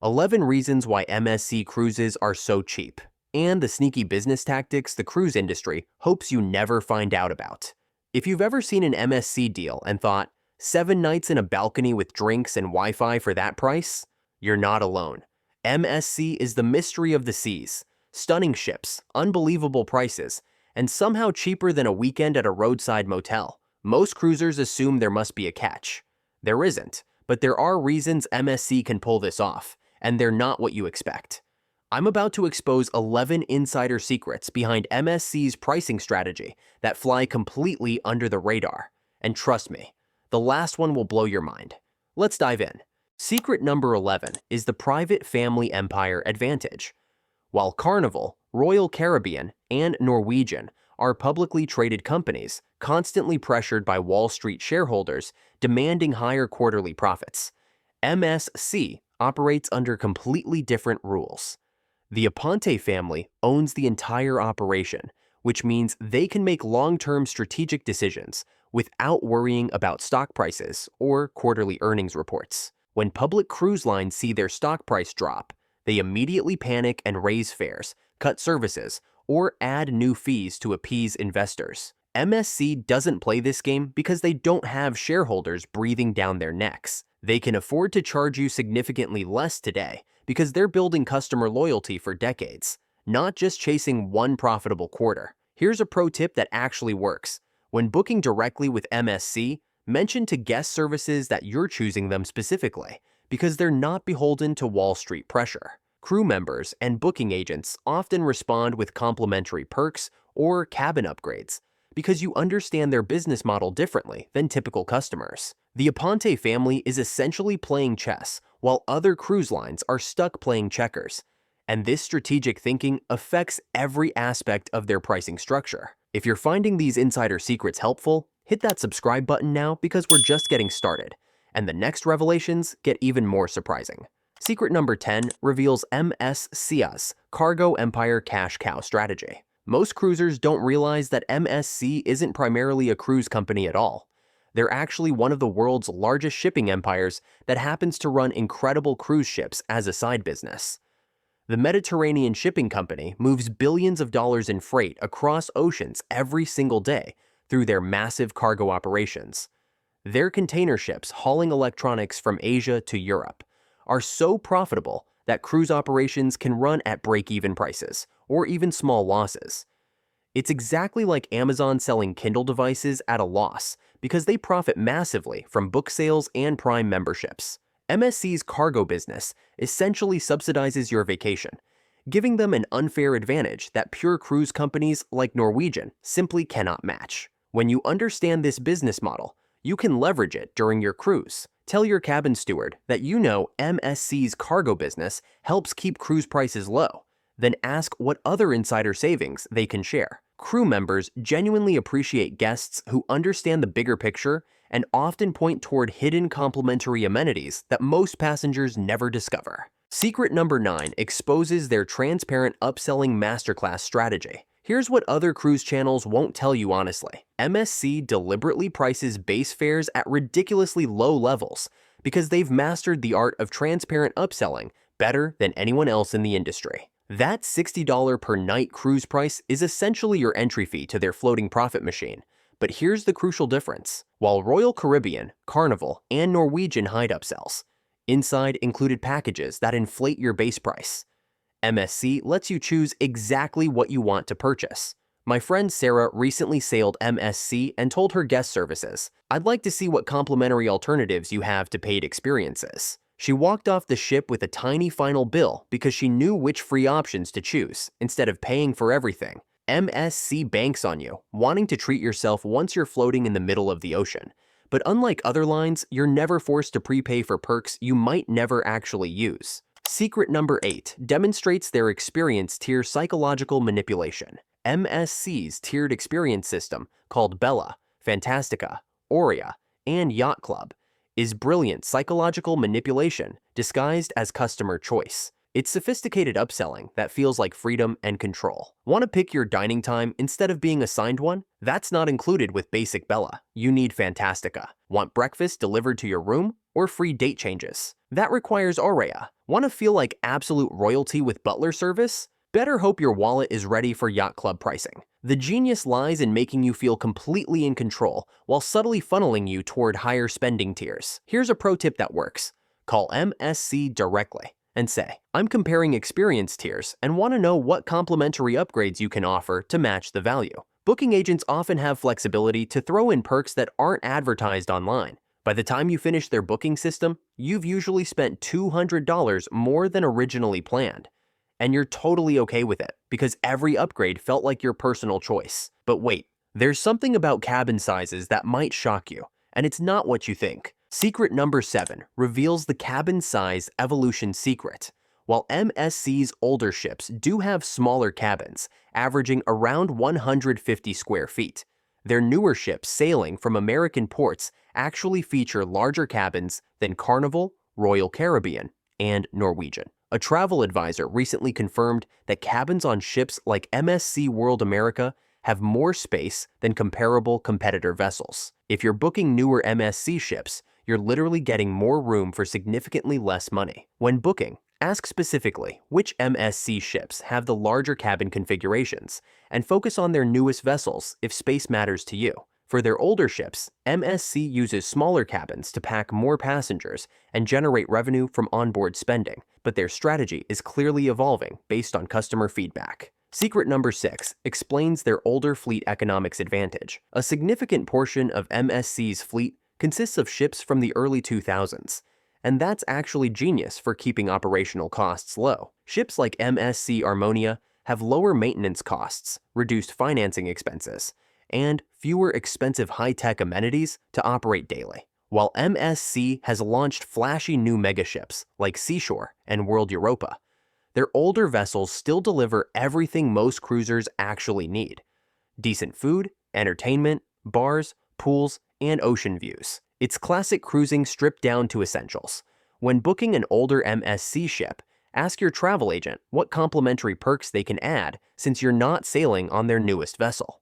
11 reasons why MSC Cruises are so cheap, and the sneaky business tactics the cruise industry hopes you never find out about. If you've ever seen an MSC deal and thought, 7 nights in a balcony with drinks and Wi-Fi for that price? You're not alone. MSC is the mystery of the seas. Stunning ships, unbelievable prices, and somehow cheaper than a weekend at a roadside motel. Most cruisers assume there must be a catch. There isn't, but there are reasons MSC can pull this off, and they're not what you expect. I'm about to expose 11 insider secrets behind MSC's pricing strategy that fly completely under the radar. And trust me, the last one will blow your mind. Let's dive in. Secret number 11 is the private family empire advantage. While Carnival, Royal Caribbean, and Norwegian are publicly traded companies constantly pressured by Wall Street shareholders demanding higher quarterly profits, MSC operates under completely different rules. The Aponte family owns the entire operation, which means they can make long-term strategic decisions without worrying about stock prices or quarterly earnings reports. When public cruise lines see their stock price drop, they immediately panic and raise fares, cut services, or add new fees to appease investors. MSC doesn't play this game because they don't have shareholders breathing down their necks. They can afford to charge you significantly less today because they're building customer loyalty for decades, not just chasing one profitable quarter. Here's a pro tip that actually works. When booking directly with MSC, mention to guest services that you're choosing them specifically because they're not beholden to Wall Street pressure. Crew members and booking agents often respond with complimentary perks or cabin upgrades because you understand their business model differently than typical customers. The Aponte family is essentially playing chess while other cruise lines are stuck playing checkers. And this strategic thinking affects every aspect of their pricing structure. If you're finding these insider secrets helpful, hit that subscribe button now because we're just getting started, and the next revelations get even more surprising. Secret number 10 reveals MSC's Cargo Empire Cash Cow strategy. Most cruisers don't realize that MSC isn't primarily a cruise company at all. They're actually one of the world's largest shipping empires that happens to run incredible cruise ships as a side business. The Mediterranean Shipping Company moves billions of dollars in freight across oceans every single day through their massive cargo operations. Their container ships hauling electronics from Asia to Europe are so profitable that cruise operations can run at break-even prices or even small losses. It's exactly like Amazon selling Kindle devices at a loss because they profit massively from book sales and Prime memberships. MSC's cargo business essentially subsidizes your vacation, giving them an unfair advantage that pure cruise companies like Norwegian simply cannot match. When you understand this business model, you can leverage it during your cruise. Tell your cabin steward that you know MSC's cargo business helps keep cruise prices low. Then ask what other insider savings they can share. Crew members genuinely appreciate guests who understand the bigger picture and often point toward hidden complimentary amenities that most passengers never discover. Secret number 9 exposes their transparent upselling masterclass strategy. Here's what other cruise channels won't tell you honestly. MSC deliberately prices base fares at ridiculously low levels because they've mastered the art of transparent upselling better than anyone else in the industry. That $60 per night cruise price is essentially your entry fee to their floating profit machine. But here's the crucial difference. While Royal Caribbean, Carnival, and Norwegian hide upsells, inside included packages that inflate your base price. MSC lets you choose exactly what you want to purchase. My friend Sarah recently sailed MSC and told her guest services, "I'd like to see what complimentary alternatives you have to paid experiences." She walked off the ship with a tiny final bill because she knew which free options to choose instead of paying for everything. MSC banks on you, wanting to treat yourself once you're floating in the middle of the ocean. But unlike other lines, you're never forced to prepay for perks you might never actually use. Secret number 8 demonstrates their experience tier psychological manipulation. MSC's tiered experience system, called Bella, Fantastica, Aurea, and Yacht Club, is brilliant psychological manipulation disguised as customer choice. It's sophisticated upselling that feels like freedom and control. Want to pick your dining time instead of being assigned one? That's not included with basic Bella. You need Fantastica. Want breakfast delivered to your room or free date changes? That requires Aurea. Want to feel like absolute royalty with butler service? Better hope your wallet is ready for Yacht Club pricing. The genius lies in making you feel completely in control while subtly funneling you toward higher spending tiers. Here's a pro tip that works. Call MSC directly and say, I'm comparing experience tiers and want to know what complimentary upgrades you can offer to match the value. Booking agents often have flexibility to throw in perks that aren't advertised online. By the time you finish their booking system, you've usually spent $200 more than originally planned. And you're totally okay with it because every upgrade felt like your personal choice. But wait, there's something about cabin sizes that might shock you, and it's not what you think. Secret number 7 reveals the cabin size evolution secret. While MSC's older ships do have smaller cabins, averaging around 150 square feet, their newer ships sailing from American ports actually feature larger cabins than Carnival, Royal Caribbean, and Norwegian. A travel advisor recently confirmed that cabins on ships like MSC World America have more space than comparable competitor vessels. If you're booking newer MSC ships, you're literally getting more room for significantly less money. When booking, ask specifically which MSC ships have the larger cabin configurations and focus on their newest vessels if space matters to you. For their older ships, MSC uses smaller cabins to pack more passengers and generate revenue from onboard spending, but their strategy is clearly evolving based on customer feedback. Secret number 6 explains their older fleet economics advantage. A significant portion of MSC's fleet consists of ships from the early 2000s, and that's actually genius for keeping operational costs low. Ships like MSC Harmonia have lower maintenance costs, reduced financing expenses, and fewer expensive high-tech amenities to operate daily. While MSC has launched flashy new megaships like Seashore and World Europa, their older vessels still deliver everything most cruisers actually need: decent food, entertainment, bars, pools, and ocean views. It's classic cruising stripped down to essentials. When booking an older MSC ship, ask your travel agent what complimentary perks they can add since you're not sailing on their newest vessel.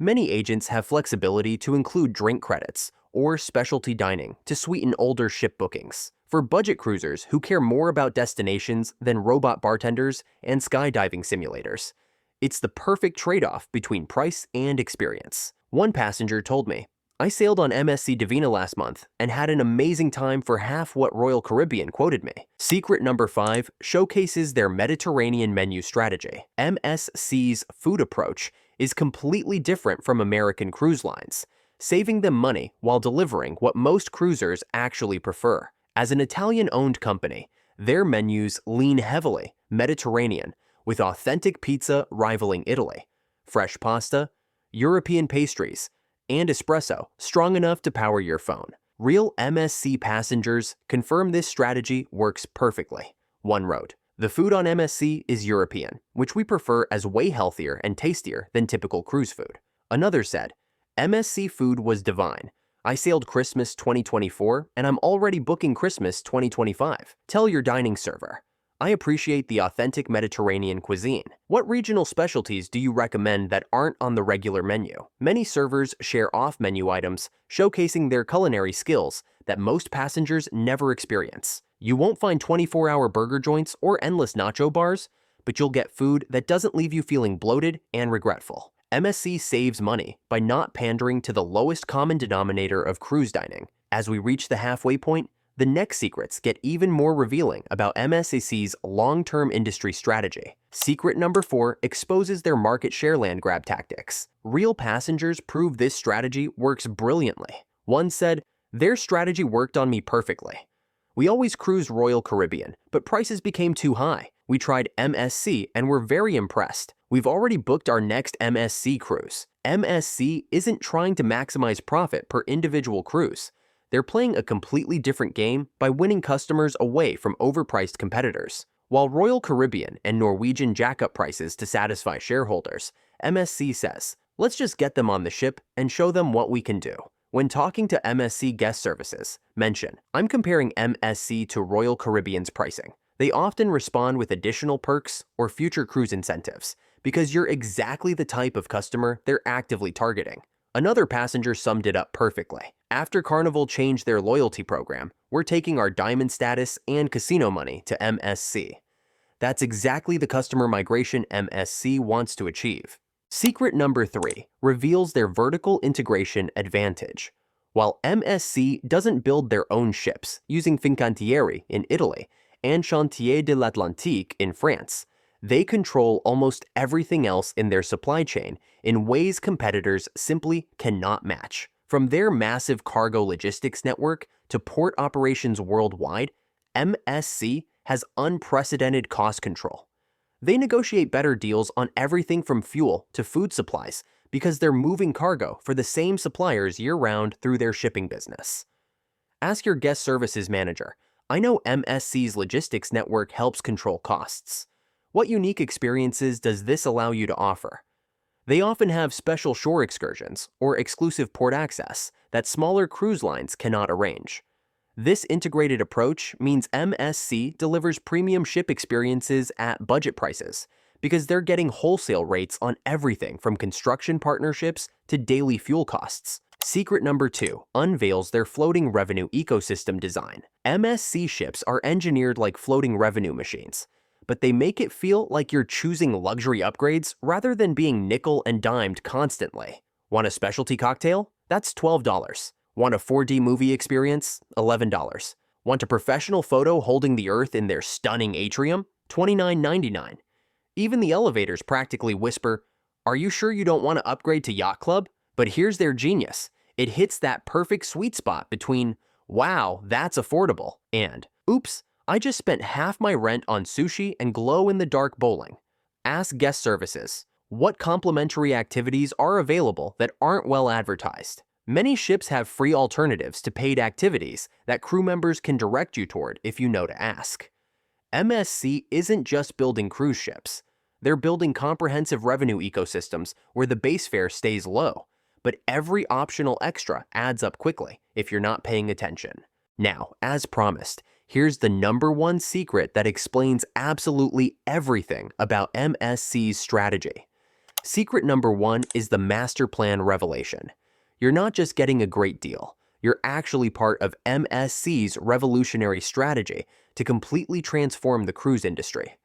Many agents have flexibility to include drink credits or specialty dining to sweeten older ship bookings. For budget cruisers who care more about destinations than robot bartenders and skydiving simulators, it's the perfect trade-off between price and experience. One passenger told me, I sailed on MSC Divina last month and had an amazing time for half what Royal Caribbean quoted me. Secret number 5 showcases their Mediterranean menu strategy. MSC's food approach is completely different from American cruise lines, saving them money while delivering what most cruisers actually prefer. As an Italian-owned company, their menus lean heavily Mediterranean, with authentic pizza rivaling Italy, fresh pasta, European pastries, and espresso strong enough to power your phone. Real MSC passengers confirm this strategy works perfectly. One wrote, the food on MSC is European, which we prefer as way healthier and tastier than typical cruise food. Another said, MSC food was divine. I sailed Christmas 2024 and I'm already booking Christmas 2025. Tell your dining server, I appreciate the authentic Mediterranean cuisine. What regional specialties do you recommend that aren't on the regular menu? Many servers share off-menu items, showcasing their culinary skills that most passengers never experience. You won't find 24-hour burger joints or endless nacho bars, but you'll get food that doesn't leave you feeling bloated and regretful. MSC saves money by not pandering to the lowest common denominator of cruise dining. As we reach the halfway point, the next secrets get even more revealing about MSC's long-term industry strategy. Secret number 4 exposes their market share land grab tactics. Real passengers prove this strategy works brilliantly. One said, their strategy worked on me perfectly. We always cruised Royal Caribbean, but prices became too high. We tried MSC and were very impressed. We've already booked our next MSC cruise. MSC isn't trying to maximize profit per individual cruise. They're playing a completely different game by winning customers away from overpriced competitors. While Royal Caribbean and Norwegian jack up prices to satisfy shareholders, MSC says, let's just get them on the ship and show them what we can do. When talking to MSC guest services, mention, I'm comparing MSC to Royal Caribbean's pricing. They often respond with additional perks or future cruise incentives because you're exactly the type of customer they're actively targeting. Another passenger summed it up perfectly. After Carnival changed their loyalty program, we're taking our diamond status and casino money to MSC. That's exactly the customer migration MSC wants to achieve. Secret number 3 reveals their vertical integration advantage. While MSC doesn't build their own ships using Fincantieri in Italy and Chantier de l'Atlantique in France, they control almost everything else in their supply chain in ways competitors simply cannot match. From their massive cargo logistics network to port operations worldwide, MSC has unprecedented cost control. They negotiate better deals on everything from fuel to food supplies because they're moving cargo for the same suppliers year-round through their shipping business. Ask your guest services manager. I know MSC's logistics network helps control costs. What unique experiences does this allow you to offer? They often have special shore excursions or exclusive port access that smaller cruise lines cannot arrange. This integrated approach means MSC delivers premium ship experiences at budget prices because they're getting wholesale rates on everything from construction partnerships to daily fuel costs. Secret number 2 unveils their floating revenue ecosystem design. MSC ships are engineered like floating revenue machines, but they make it feel like you're choosing luxury upgrades rather than being nickel and dimed constantly. Want a specialty cocktail? That's $12. Want a 4D movie experience? $11. Want a professional photo holding the Earth in their stunning atrium? $29.99. Even the elevators practically whisper, "Are you sure you don't want to upgrade to Yacht Club?" But here's their genius. It hits that perfect sweet spot between, "Wow, that's affordable," and, "Oops, I just spent half my rent on sushi and glow-in-the-dark bowling." Ask guest services. What complimentary activities are available that aren't well advertised? Many ships have free alternatives to paid activities that crew members can direct you toward if you know to ask. MSC isn't just building cruise ships. They're building comprehensive revenue ecosystems where the base fare stays low, but every optional extra adds up quickly if you're not paying attention. Now, as promised, here's the number 1 secret that explains absolutely everything about MSC's strategy. Secret number 1 is the master plan revelation. You're not just getting a great deal, you're actually part of MSC's revolutionary strategy to completely transform the cruise industry.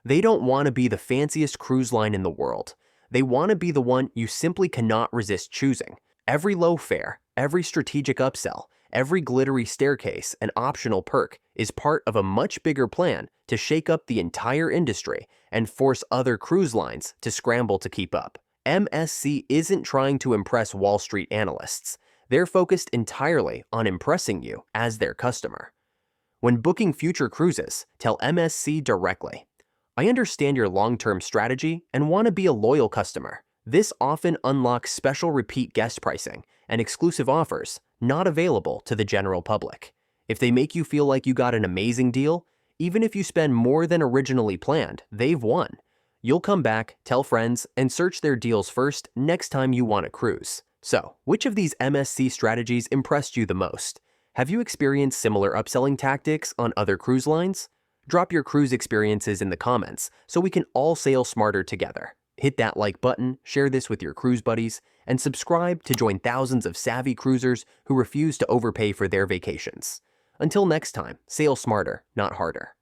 They don't want to be the fanciest cruise line in the world. They want to be the one you simply cannot resist choosing. Every low fare, every strategic upsell, every glittery staircase and optional perk is part of a much bigger plan to shake up the entire industry and force other cruise lines to scramble to keep up. MSC isn't trying to impress Wall Street analysts. They're focused entirely on impressing you as their customer. When booking future cruises, tell MSC directly, "I understand your long-term strategy and want to be a loyal customer." This often unlocks special repeat guest pricing and exclusive offers not available to the general public. If they make you feel like you got an amazing deal, even if you spend more than originally planned, they've won. You'll come back, tell friends, and search their deals first next time you want a cruise. So, which of these MSC strategies impressed you the most? Have you experienced similar upselling tactics on other cruise lines? Drop your cruise experiences in the comments so we can all sail smarter together. Hit that like button, share this with your cruise buddies, and subscribe to join thousands of savvy cruisers who refuse to overpay for their vacations. Until next time, sail smarter, not harder.